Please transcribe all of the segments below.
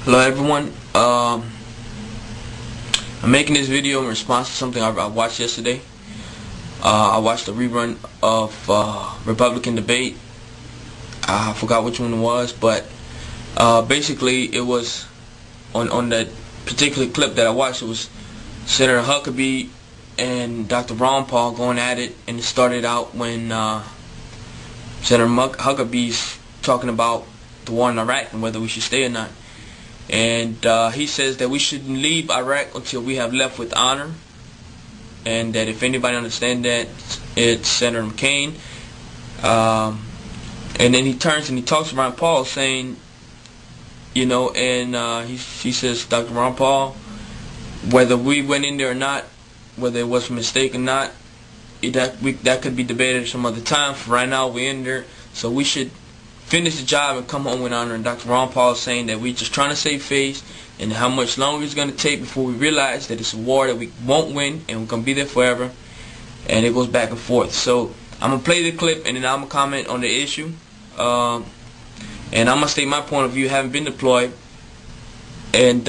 Hello everyone. I'm making this video in response to something I watched yesterday. I watched a rerun of Republican debate. I forgot which one it was, but basically it was on that particular clip that I watched. It was Senator Huckabee and Dr. Ron Paul going at it, and it started out when Senator Huckabee's talking about the war in Iraq and whether we should stay or not. And he says that we shouldn't leave Iraq until we have left with honor, and that if anybody understands that, it's Senator McCain. And then he turns and he talks to Ron Paul, saying, you know, and he says, Dr. Ron Paul, whether we went in there or not, whether it was a mistake or not, that could be debated some other time. For right now, we're in there, so we should finish the job and come home with honor. And Dr. Ron Paul is saying that we're just trying to save face, and how much longer it's going to take before we realize that it's a war that we won't win and we're going to be there forever. And it goes back and forth. So I'm going to play the clip, and then I'm going to comment on the issue. And I'm going to state my point of view, having been deployed and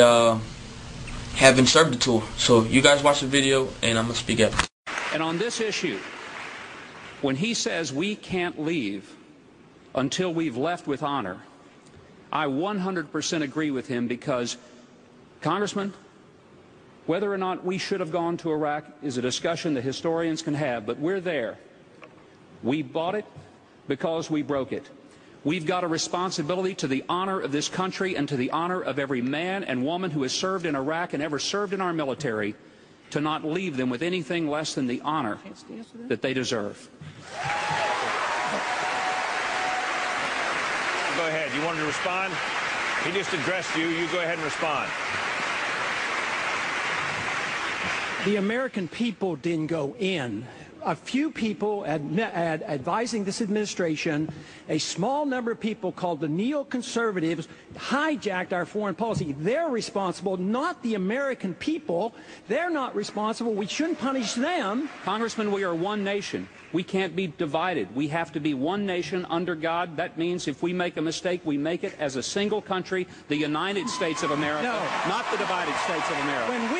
having served the tour. So you guys watch the video, and I'm going to speak after. And on this issue, when he says we can't leave until we've left with honor, I 100% agree with him, because, Congressman, whether or not we should have gone to Iraq is a discussion that historians can have, but we're there. We bought it because we broke it. We've got a responsibility to the honor of this country and to the honor of every man and woman who has served in Iraq and ever served in our military, to not leave them with anything less than the honor that they deserve. Go ahead. You wanted to respond? He just addressed you. You go ahead and respond. The American people didn't go in. A few people advising this administration, a small number of people called the neoconservatives, hijacked our foreign policy. They're responsible, not the American people. They're not responsible. We shouldn't punish them. Congressman, we are one nation. We can't be divided. We have to be one nation under God. That means if we make a mistake, we make it as a single country, the United States of America, not the divided States of America. When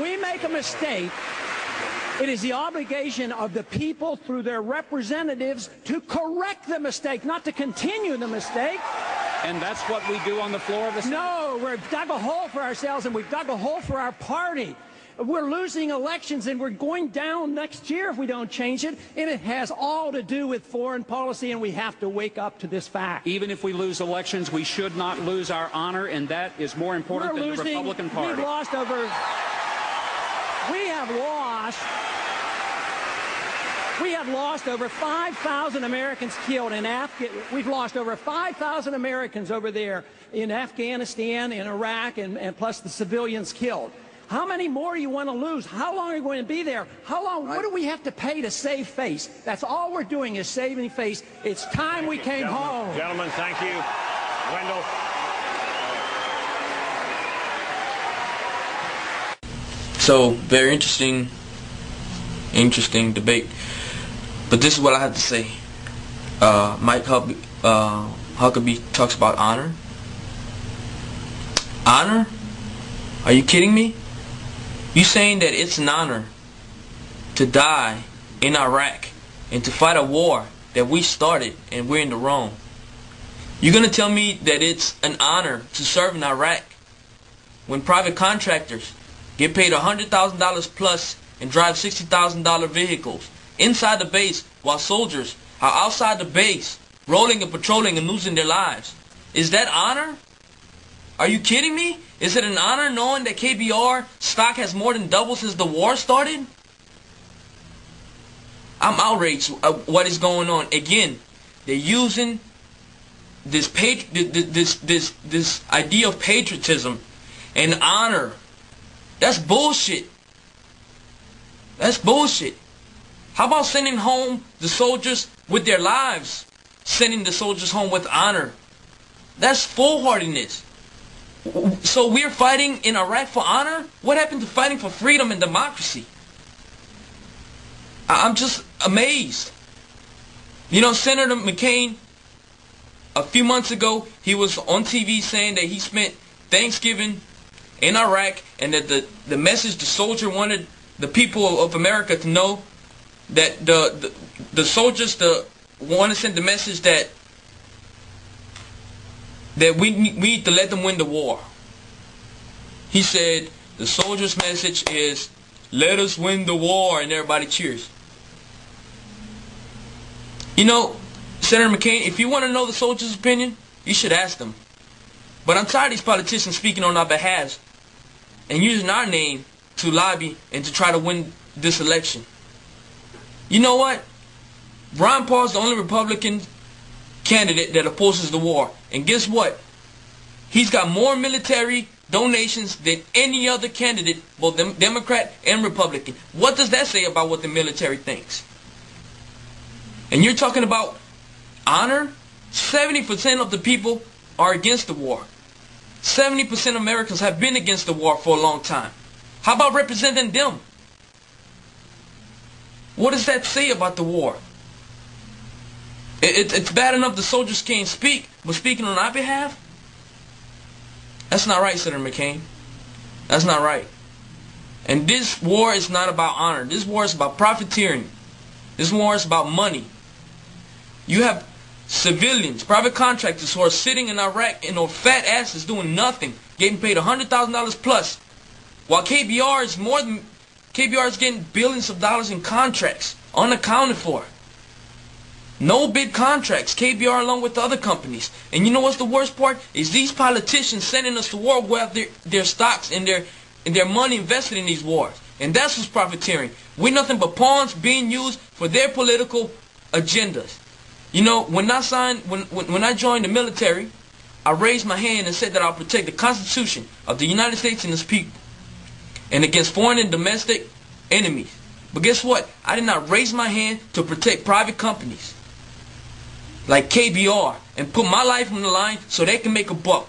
we make a mistake, it is the obligation of the people through their representatives to correct the mistake, not to continue the mistake. And that's what we do on the floor of the Senate? No, we've dug a hole for ourselves, and we've dug a hole for our party. We're losing elections, and we're going down next year if we don't change it. And it has all to do with foreign policy, and we have to wake up to this fact. Even if we lose elections, we should not lose our honor, and that is more important than the Republican Party. We have lost over 5,000 Americans killed in Afghanistan. We've lost over 5,000 Americans over there in Afghanistan, in Iraq, and plus the civilians killed. How many more do you want to lose? How long are you going to be there? How long? What do we have to pay to save face? That's all we're doing, is saving face. It's time we came home. Gentlemen, thank you. Wendell. So very interesting debate. But this is what I have to say. Mike Huckabee talks about honor. Honor? Are you kidding me? You saying that it's an honor to die in Iraq and to fight a war that we started and we're in the wrong? You're going to tell me that it's an honor to serve in Iraq when private contractors get paid $100,000 plus and drive $60,000 vehicles inside the base, while soldiers are outside the base rolling and patrolling and losing their lives? Is that honor? Are you kidding me? Is it an honor knowing that KBR stock has more than doubled since the war started? I'm outraged at what is going on. Again, they're using this idea of patriotism and honor. That's bullshit. That's bullshit. How about sending home the soldiers with their lives? Sending the soldiers home with honor. That's foolhardiness. So we're fighting in Iraq for honor? What happened to fighting for freedom and democracy? I'm just amazed. You know, Senator McCain a few months ago, he was on TV saying that he spent Thanksgiving in Iraq, and that the message the soldier wanted the people of America to know, that the soldiers want to send the message that we need to let them win the war. He said the soldier's message is, let us win the war, and everybody cheers. You know, Senator McCain, if you want to know the soldier's opinion, you should ask them. But I'm tired of these politicians speaking on our behalf and using our name to lobby and to try to win this election. You know what? Ron Paul is the only Republican candidate that opposes the war. And guess what? He's got more military donations than any other candidate, both Democrat and Republican. What does that say about what the military thinks? And you're talking about honor? 70% of the people are against the war. 70% of Americans have been against the war for a long time. How about representing them? What does that say about the war? It's bad enough the soldiers can't speak, but speaking on our behalf? That's not right, Senator McCain. That's not right. And this war is not about honor. This war is about profiteering. This war is about money. You have civilians, private contractors who are sitting in Iraq and on fat asses doing nothing, getting paid $100,000 plus, while KBR is getting billions of dollars in contracts, unaccounted for. No bid contracts, KBR along with the other companies. And you know what's the worst part? Is these politicians sending us to war who have their stocks and their money invested in these wars. And that's what's profiteering. We're nothing but pawns being used for their political agendas. You know, when I joined the military, I raised my hand and said that I'll protect the Constitution of the United States and its people, and against foreign and domestic enemies. But guess what? I did not raise my hand to protect private companies like KBR and put my life on the line so they can make a buck.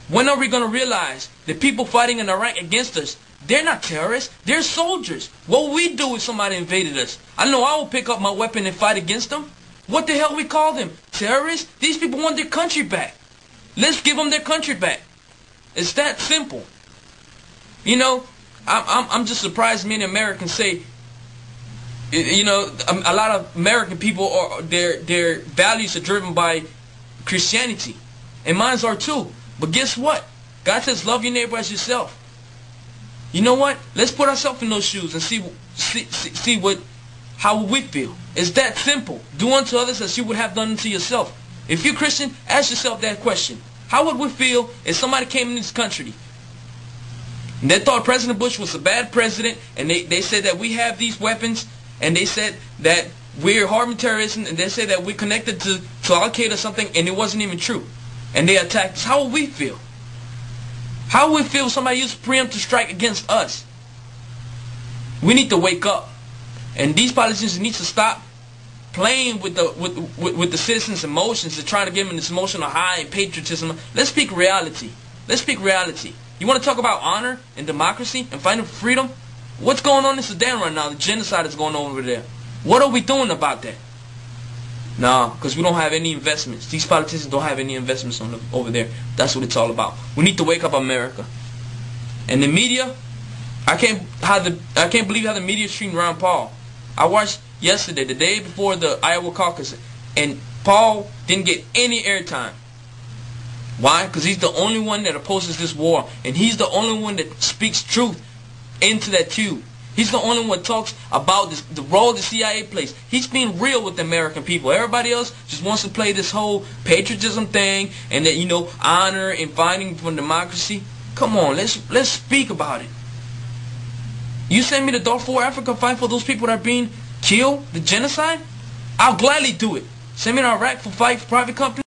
When are we going to realize that people fighting in Iraq against us, they're not terrorists, they're soldiers? What would we do if somebody invaded us? I know I will pick up my weapon and fight against them. What the hell we call them? Terrorists? These people want their country back. Let's give them their country back. It's that simple. You know, I'm just surprised many Americans say, you know, a lot of American people are their values are driven by Christianity, and mine are too. But guess what? God says, love your neighbor as yourself. You know what? Let's put ourselves in those shoes and see how we feel. It's that simple. Do unto others as you would have done unto yourself. If you're Christian, ask yourself that question. How would we feel if somebody came in this country and they thought President Bush was a bad president, and they said that we have these weapons, and they said that we're harming terrorism, and they said that we're connected to Al-Qaeda or something, and it wasn't even true, and they attacked us? How would we feel? How would we feel if somebody used a preemptive strike against us? We need to wake up, and these politicians need to stop playing with the citizens' emotions and trying to give them this emotional high and patriotism. Let's speak reality. Let's speak reality. You want to talk about honor and democracy and fighting for freedom? What's going on in Sudan right now? The genocide is going on over there. What are we doing about that? No, because we don't have any investments. These politicians don't have any investments over there. That's what it's all about. We need to wake up America. And the media, I can't believe how the media is treating Ron Paul. I watched yesterday, the day before the Iowa caucus, and Paul didn't get any airtime. Why? Because he's the only one that opposes this war, and he's the only one that speaks truth into that tube. He's the only one that talks about the role the CIA plays. He's being real with the American people. Everybody else just wants to play this whole patriotism thing, and that, you know, honor and fighting for democracy. Come on, let's speak about it. You send me to Darfur, Africa, fight for those people that are being killed, the genocide? I'll gladly do it. Send me to Iraq for fight for private companies.